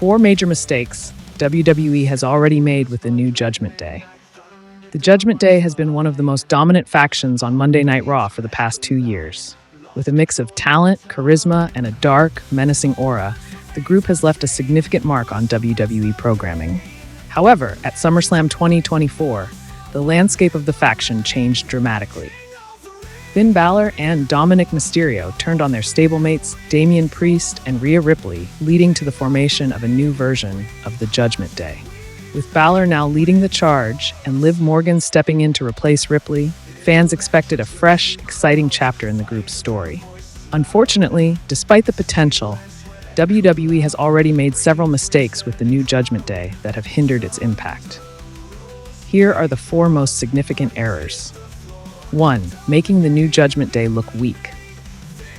4 major mistakes WWE has already made with the new Judgment Day. The Judgment Day has been one of the most dominant factions on Monday Night Raw for the past 2 years. With a mix of talent, charisma, and a dark, menacing aura, the group has left a significant mark on WWE programming. However, at SummerSlam 2024, the landscape of the faction changed dramatically. Finn Balor and Dominik Mysterio turned on their stablemates Damian Priest and Rhea Ripley, leading to the formation of a new version of the Judgment Day. With Balor now leading the charge and Liv Morgan stepping in to replace Ripley, fans expected a fresh, exciting chapter in the group's story. Unfortunately, despite the potential, WWE has already made several mistakes with the new Judgment Day that have hindered its impact. Here are the 4 most significant errors. 1. Making the new Judgment Day look weak.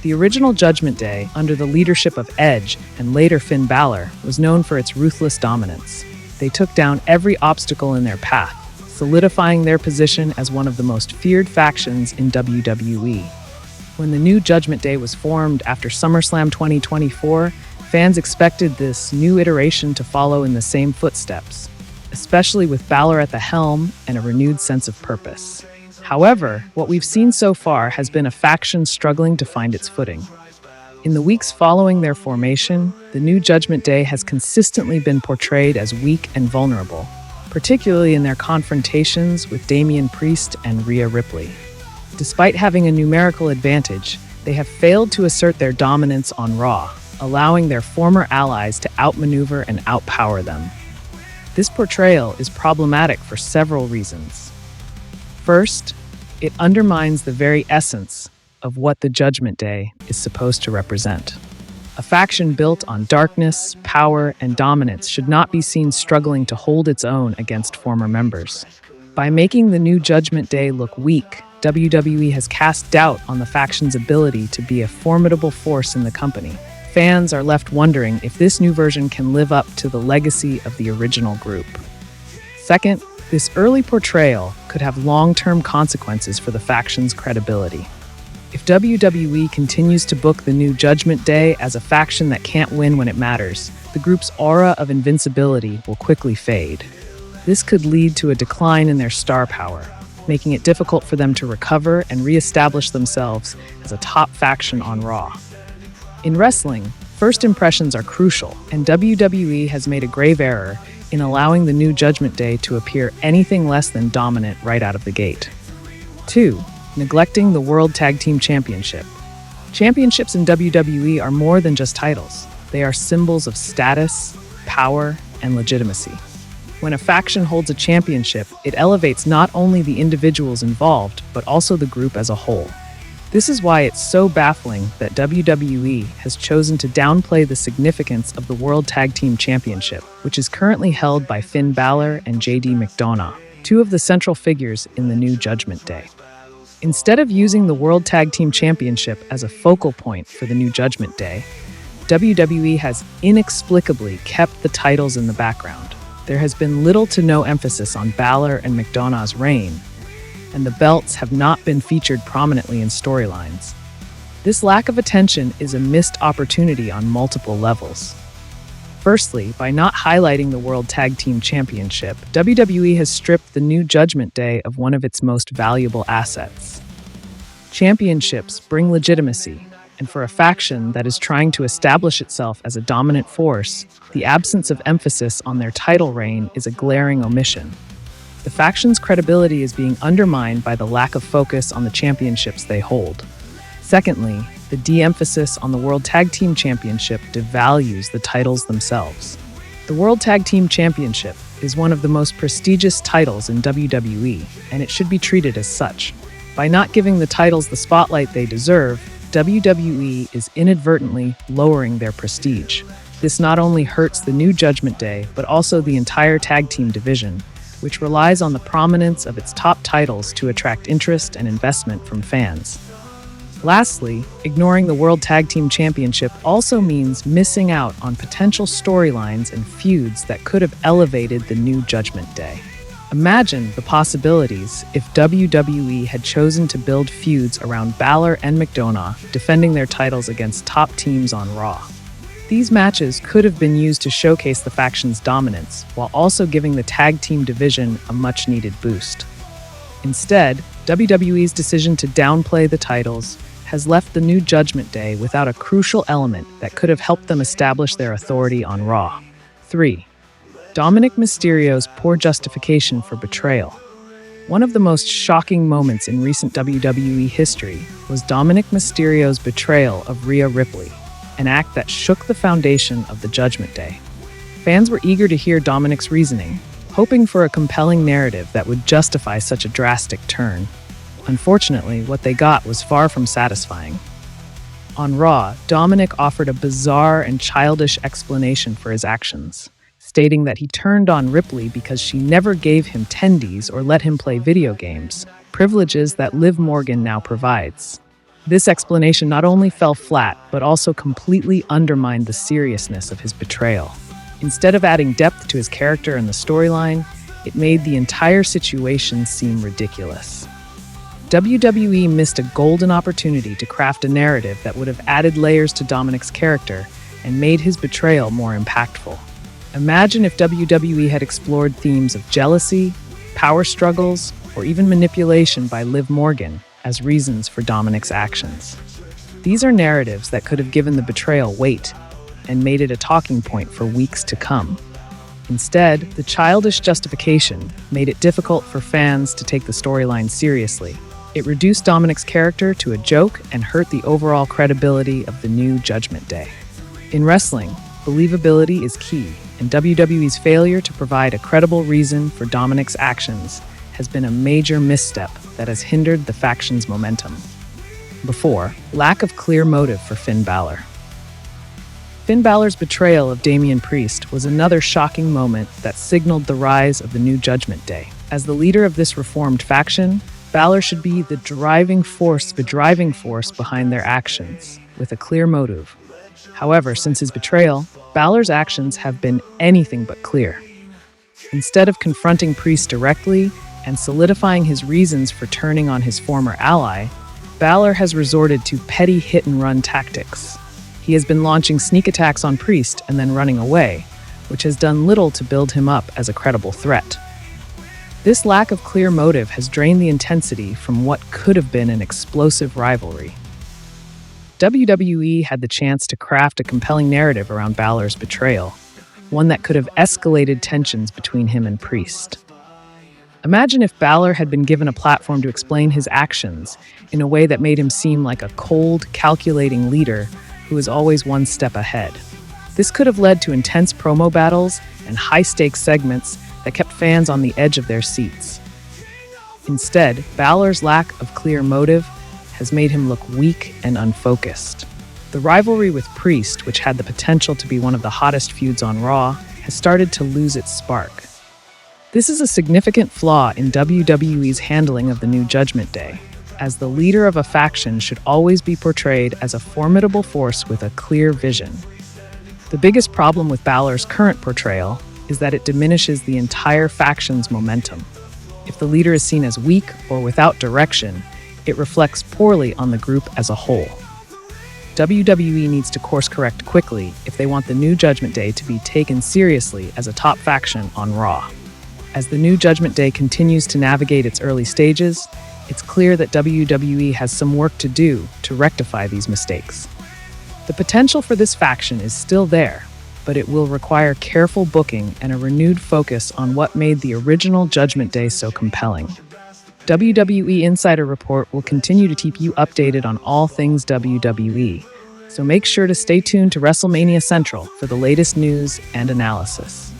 The original Judgment Day, under the leadership of Edge and later Finn Balor, was known for its ruthless dominance. They took down every obstacle in their path, solidifying their position as one of the most feared factions in WWE. When the new Judgment Day was formed after SummerSlam 2024, fans expected this new iteration to follow in the same footsteps, especially with Balor at the helm and a renewed sense of purpose. However, what we've seen so far has been a faction struggling to find its footing. In the weeks following their formation, the new Judgment Day has consistently been portrayed as weak and vulnerable, particularly in their confrontations with Damian Priest and Rhea Ripley. Despite having a numerical advantage, they have failed to assert their dominance on Raw, allowing their former allies to outmaneuver and outpower them. This portrayal is problematic for several reasons. First, it undermines the very essence of what the Judgment Day is supposed to represent. A faction built on darkness, power, and dominance should not be seen struggling to hold its own against former members. By making the new Judgment Day look weak, WWE has cast doubt on the faction's ability to be a formidable force in the company. Fans are left wondering if this new version can live up to the legacy of the original group. Second, this early portrayal could have long-term consequences for the faction's credibility. If WWE continues to book the new Judgment Day as a faction that can't win when it matters, the group's aura of invincibility will quickly fade. This could lead to a decline in their star power, making it difficult for them to recover and re-establish themselves as a top faction on Raw. In wrestling, first impressions are crucial, and WWE has made a grave error in allowing the new Judgment Day to appear anything less than dominant right out of the gate. 2. Neglecting the World Tag Team Championship. Championships in WWE are more than just titles. They are symbols of status, power, and legitimacy. When a faction holds a championship, it elevates not only the individuals involved, but also the group as a whole. This is why it's so baffling that WWE has chosen to downplay the significance of the World Tag Team Championship, which is currently held by Finn Balor and JD McDonough, 2 of the central figures in the new Judgment Day. Instead of using the World Tag Team Championship as a focal point for the new Judgment Day, WWE has inexplicably kept the titles in the background. There has been little to no emphasis on Balor and McDonough's reign, and the belts have not been featured prominently in storylines. This lack of attention is a missed opportunity on multiple levels. Firstly, by not highlighting the World Tag Team Championship, WWE has stripped the new Judgment Day of one of its most valuable assets. Championships bring legitimacy, and for a faction that is trying to establish itself as a dominant force, the absence of emphasis on their title reign is a glaring omission. The faction's credibility is being undermined by the lack of focus on the championships they hold. Secondly, the de-emphasis on the World Tag Team Championship devalues the titles themselves. The World Tag Team Championship is one of the most prestigious titles in WWE, and it should be treated as such. By not giving the titles the spotlight they deserve, WWE is inadvertently lowering their prestige. This not only hurts the new Judgment Day, but also the entire tag team division, which relies on the prominence of its top titles to attract interest and investment from fans. Lastly, ignoring the World Tag Team Championship also means missing out on potential storylines and feuds that could have elevated the new Judgment Day. Imagine the possibilities if WWE had chosen to build feuds around Balor and McDonough defending their titles against top teams on Raw. These matches could have been used to showcase the faction's dominance, while also giving the tag team division a much-needed boost. Instead, WWE's decision to downplay the titles has left the new Judgment Day without a crucial element that could have helped them establish their authority on Raw. 3. Dominik Mysterio's poor justification for betrayal. One of the most shocking moments in recent WWE history was Dominik Mysterio's betrayal of Rhea Ripley, an act that shook the foundation of the Judgment Day. Fans were eager to hear Dominik's reasoning, hoping for a compelling narrative that would justify such a drastic turn. Unfortunately, what they got was far from satisfying. On Raw, Dominik offered a bizarre and childish explanation for his actions, stating that he turned on Ripley because she never gave him tendies or let him play video games, privileges that Liv Morgan now provides. This explanation not only fell flat, but also completely undermined the seriousness of his betrayal. Instead of adding depth to his character and the storyline, it made the entire situation seem ridiculous. WWE missed a golden opportunity to craft a narrative that would have added layers to Dominik's character and made his betrayal more impactful. Imagine if WWE had explored themes of jealousy, power struggles, or even manipulation by Liv Morgan as reasons for Dominik's actions. These are narratives that could have given the betrayal weight and made it a talking point for weeks to come. Instead, the childish justification made it difficult for fans to take the storyline seriously. It reduced Dominik's character to a joke and hurt the overall credibility of the new Judgment Day. In wrestling, believability is key, and WWE's failure to provide a credible reason for Dominik's actions has been a major misstep that has hindered the faction's momentum. Before, lack of clear motive for Finn Balor. Finn Balor's betrayal of Damian Priest was another shocking moment that signaled the rise of the new Judgment Day. As the leader of this reformed faction, Balor should be the driving force behind their actions, with a clear motive. However, since his betrayal, Balor's actions have been anything but clear. Instead of confronting Priest directly and solidifying his reasons for turning on his former ally, Balor has resorted to petty hit-and-run tactics. He has been launching sneak attacks on Priest and then running away, which has done little to build him up as a credible threat. This lack of clear motive has drained the intensity from what could have been an explosive rivalry. WWE had the chance to craft a compelling narrative around Balor's betrayal, one that could have escalated tensions between him and Priest. Imagine if Balor had been given a platform to explain his actions in a way that made him seem like a cold, calculating leader who is always one step ahead. This could have led to intense promo battles and high-stakes segments that kept fans on the edge of their seats. Instead, Balor's lack of clear motive has made him look weak and unfocused. The rivalry with Priest, which had the potential to be one of the hottest feuds on Raw, has started to lose its spark. This is a significant flaw in WWE's handling of the new Judgment Day, as the leader of a faction should always be portrayed as a formidable force with a clear vision. The biggest problem with Balor's current portrayal is that it diminishes the entire faction's momentum. If the leader is seen as weak or without direction, it reflects poorly on the group as a whole. WWE needs to course correct quickly if they want the new Judgment Day to be taken seriously as a top faction on Raw. As the new Judgment Day continues to navigate its early stages, it's clear that WWE has some work to do to rectify these mistakes. The potential for this faction is still there, but it will require careful booking and a renewed focus on what made the original Judgment Day so compelling. WWE Insider Report will continue to keep you updated on all things WWE, so make sure to stay tuned to WrestleMania Central for the latest news and analysis.